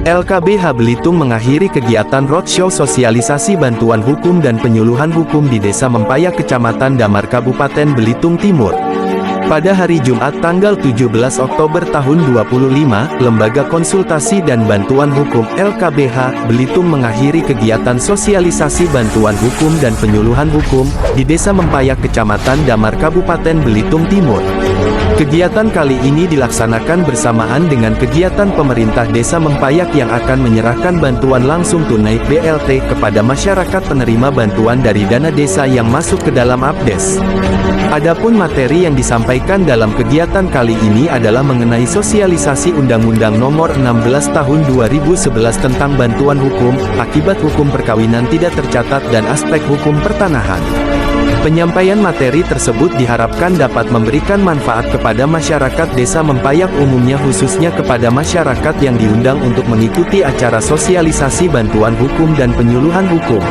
LKBH Belitung mengakhiri kegiatan roadshow sosialisasi bantuan hukum dan penyuluhan hukum di Desa Mempayak Kecamatan Damar Kabupaten Belitung Timur. Pada hari Jumat tanggal 17 Oktober tahun 2025, Lembaga Konsultasi dan Bantuan Hukum LKBH Belitung mengakhiri kegiatan sosialisasi bantuan hukum dan penyuluhan hukum di Desa Mempayak Kecamatan Damar Kabupaten Belitung Timur. Kegiatan kali ini dilaksanakan bersamaan dengan kegiatan pemerintah Desa Mempayak yang akan menyerahkan bantuan langsung tunai BLT kepada masyarakat penerima bantuan dari dana desa yang masuk ke dalam APDES. Adapun materi yang disampaikan dalam kegiatan kali ini adalah mengenai sosialisasi Undang-Undang Nomor 16 Tahun 2011 tentang bantuan hukum, akibat hukum perkawinan tidak tercatat dan aspek hukum pertanahan. Penyampaian materi tersebut diharapkan dapat memberikan manfaat kepada masyarakat Desa Mempayak umumnya khususnya kepada masyarakat yang diundang untuk mengikuti acara sosialisasi bantuan hukum dan penyuluhan hukum.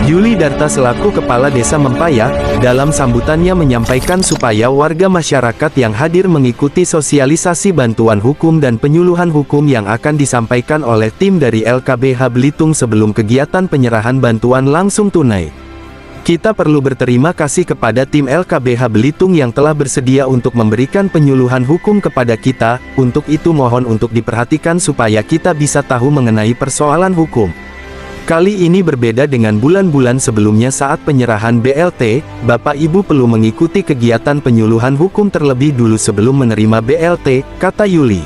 Yuli Darta selaku Kepala Desa Mempayak, dalam sambutannya menyampaikan supaya warga masyarakat yang hadir mengikuti sosialisasi bantuan hukum dan penyuluhan hukum yang akan disampaikan oleh tim dari LKBH Belitung sebelum kegiatan penyerahan bantuan langsung tunai. Kita perlu berterima kasih kepada tim LKBH Belitung yang telah bersedia untuk memberikan penyuluhan hukum kepada kita, untuk itu mohon untuk diperhatikan supaya kita bisa tahu mengenai persoalan hukum. Kali ini berbeda dengan bulan-bulan sebelumnya saat penyerahan BLT, Bapak Ibu perlu mengikuti kegiatan penyuluhan hukum terlebih dulu sebelum menerima BLT, kata Yuli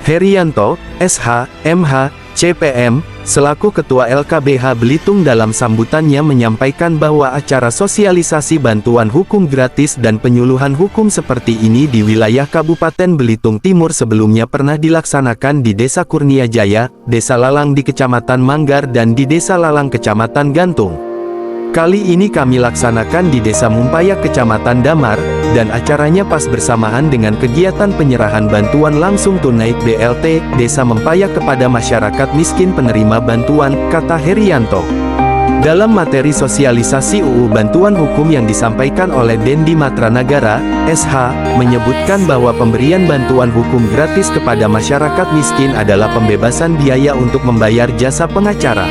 Herianto, SH, MH, CPM, selaku Ketua LKBH Belitung dalam sambutannya menyampaikan bahwa acara sosialisasi bantuan hukum gratis dan penyuluhan hukum seperti ini di wilayah Kabupaten Belitung Timur sebelumnya pernah dilaksanakan di Desa Kurnia Jaya, Desa Lalang di Kecamatan Manggar dan di Desa Lalang Kecamatan Gantung. Kali ini kami laksanakan di Desa Mempayak Kecamatan Damar, dan acaranya pas bersamaan dengan kegiatan penyerahan bantuan langsung tunai BLT Desa Mempayak kepada masyarakat miskin penerima bantuan, kata Herianto. Dalam materi sosialisasi UU Bantuan Hukum yang disampaikan oleh Dendi Matranagara, SH, menyebutkan bahwa pemberian bantuan hukum gratis kepada masyarakat miskin adalah pembebasan biaya untuk membayar jasa pengacara.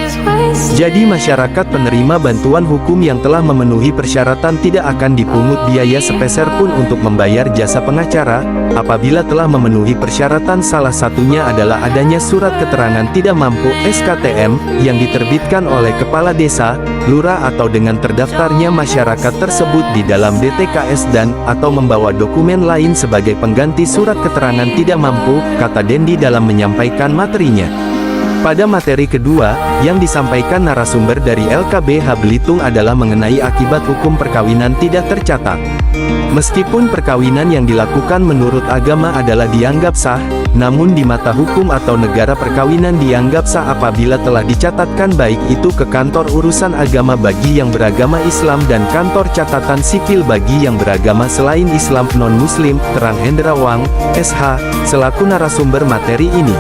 Jadi masyarakat penerima bantuan hukum yang telah memenuhi persyaratan tidak akan dipungut biaya sepeser pun untuk membayar jasa pengacara, apabila telah memenuhi persyaratan salah satunya adalah adanya surat keterangan tidak mampu SKTM, yang diterbitkan oleh Kepala Desa, Lurah atau dengan terdaftarnya masyarakat tersebut di dalam DTKS dan, atau membawa dokumen lain sebagai pengganti surat keterangan tidak mampu, kata Dendi dalam menyampaikan materinya. Pada materi kedua, yang disampaikan narasumber dari LKBH Belitung adalah mengenai akibat hukum perkawinan tidak tercatat. Meskipun perkawinan yang dilakukan menurut agama adalah dianggap sah, namun di mata hukum atau negara perkawinan dianggap sah apabila telah dicatatkan baik itu ke kantor urusan agama bagi yang beragama Islam dan kantor catatan sipil bagi yang beragama selain Islam non-Muslim, terang Hendra Wang, SH, selaku narasumber materi ini.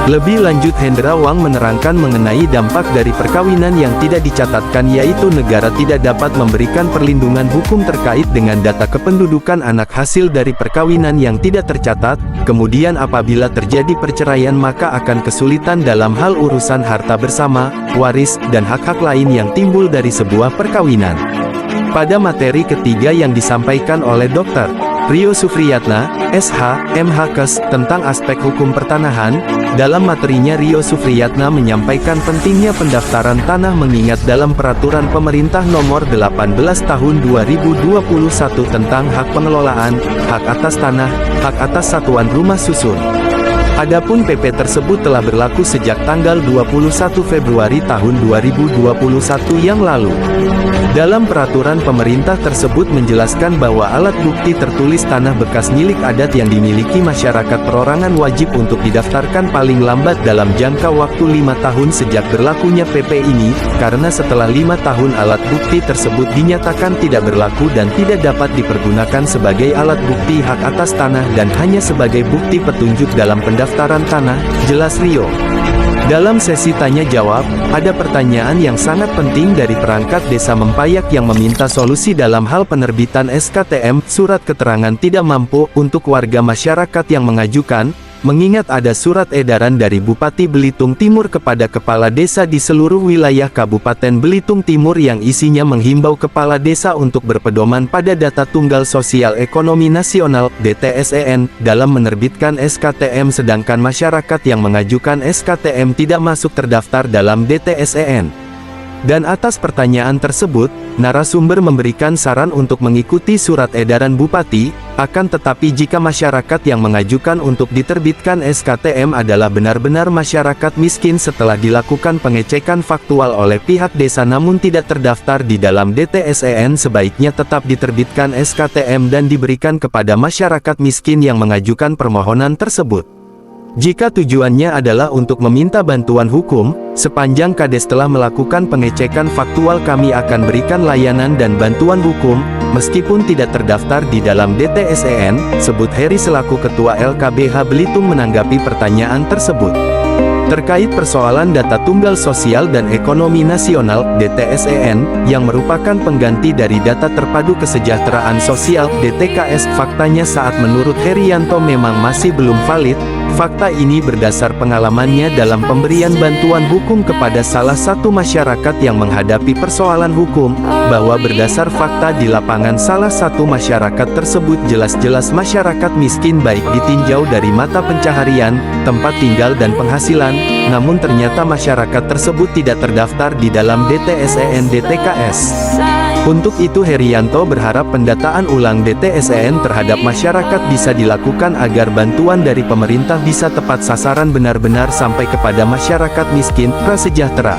Lebih lanjut Hendra Wang menerangkan mengenai dampak dari perkawinan yang tidak dicatatkan yaitu negara tidak dapat memberikan perlindungan hukum terkait dengan data kependudukan anak hasil dari perkawinan yang tidak tercatat, kemudian apabila terjadi perceraian maka akan kesulitan dalam hal urusan harta bersama, waris, dan hak-hak lain yang timbul dari sebuah perkawinan. Pada materi ketiga yang disampaikan oleh Dr. Rio Sufriyatna, SH, MHKes, tentang aspek hukum pertanahan, dalam materinya Rio Sufriyatna menyampaikan pentingnya pendaftaran tanah mengingat dalam Peraturan Pemerintah Nomor 18 Tahun 2021 tentang hak pengelolaan, hak atas tanah, hak atas satuan rumah susun. Adapun PP tersebut telah berlaku sejak tanggal 21 Februari tahun 2021 yang lalu. Dalam peraturan pemerintah tersebut menjelaskan bahwa alat bukti tertulis tanah bekas milik adat yang dimiliki masyarakat perorangan wajib untuk didaftarkan paling lambat dalam jangka waktu 5 tahun sejak berlakunya PP ini, karena setelah 5 tahun alat bukti tersebut dinyatakan tidak berlaku dan tidak dapat dipergunakan sebagai alat bukti hak atas tanah dan hanya sebagai bukti petunjuk dalam pendaftaran tanah, jelas Rio. Dalam sesi tanya-jawab, ada pertanyaan yang sangat penting dari perangkat Desa Mempayak yang meminta solusi dalam hal penerbitan SKTM, surat keterangan tidak mampu, untuk warga masyarakat yang mengajukan, Mengingat ada surat edaran dari Bupati Belitung Timur kepada kepala desa di seluruh wilayah Kabupaten Belitung Timur yang isinya menghimbau kepala desa untuk berpedoman pada Data Tunggal Sosial Ekonomi Nasional (DTSEN) dalam menerbitkan SKTM, sedangkan masyarakat yang mengajukan SKTM tidak masuk terdaftar dalam DTSEN. Dan atas pertanyaan tersebut, narasumber memberikan saran untuk mengikuti surat edaran Bupati, akan tetapi jika masyarakat yang mengajukan untuk diterbitkan SKTM adalah benar-benar masyarakat miskin setelah dilakukan pengecekan faktual oleh pihak desa namun tidak terdaftar di dalam DTSEN, sebaiknya tetap diterbitkan SKTM dan diberikan kepada masyarakat miskin yang mengajukan permohonan tersebut. Jika tujuannya adalah untuk meminta bantuan hukum, sepanjang Kades telah melakukan pengecekan faktual, kami akan berikan layanan dan bantuan hukum, meskipun tidak terdaftar di dalam DTSEN, sebut Heri selaku Ketua LKBH Belitung menanggapi pertanyaan tersebut. Terkait persoalan Data Tunggal Sosial dan Ekonomi Nasional (DTSEN) yang merupakan pengganti dari Data Terpadu Kesejahteraan Sosial (DTKS), faktanya saat menurut Herianto memang masih belum valid. Fakta ini berdasar pengalamannya dalam pemberian bantuan hukum kepada salah satu masyarakat yang menghadapi persoalan hukum, bahwa berdasar fakta di lapangan salah satu masyarakat tersebut jelas-jelas masyarakat miskin baik ditinjau dari mata pencaharian, tempat tinggal dan penghasilan, namun ternyata masyarakat tersebut tidak terdaftar di dalam DTSEN DTKS. Untuk itu Herianto berharap pendataan ulang DTSEN terhadap masyarakat bisa dilakukan agar bantuan dari pemerintah bisa tepat sasaran, benar-benar sampai kepada masyarakat miskin prasejahtera.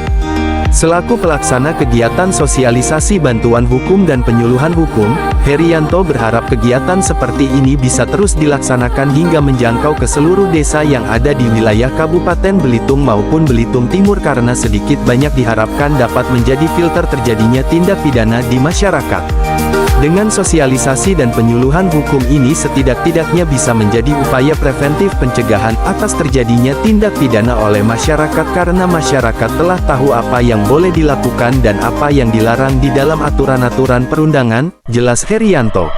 Selaku pelaksana kegiatan sosialisasi bantuan hukum dan penyuluhan hukum, Herianto berharap kegiatan seperti ini bisa terus dilaksanakan hingga menjangkau ke seluruh desa yang ada di wilayah Kabupaten Belitung maupun Belitung Timur, karena sedikit banyak diharapkan dapat menjadi filter terjadinya tindak pidana di masyarakat. Dengan sosialisasi dan penyuluhan hukum ini setidak-tidaknya bisa menjadi upaya preventif pencegahan atas terjadinya tindak pidana oleh masyarakat, karena masyarakat telah tahu apa yang boleh dilakukan dan apa yang dilarang di dalam aturan-aturan perundangan, jelas Herianto.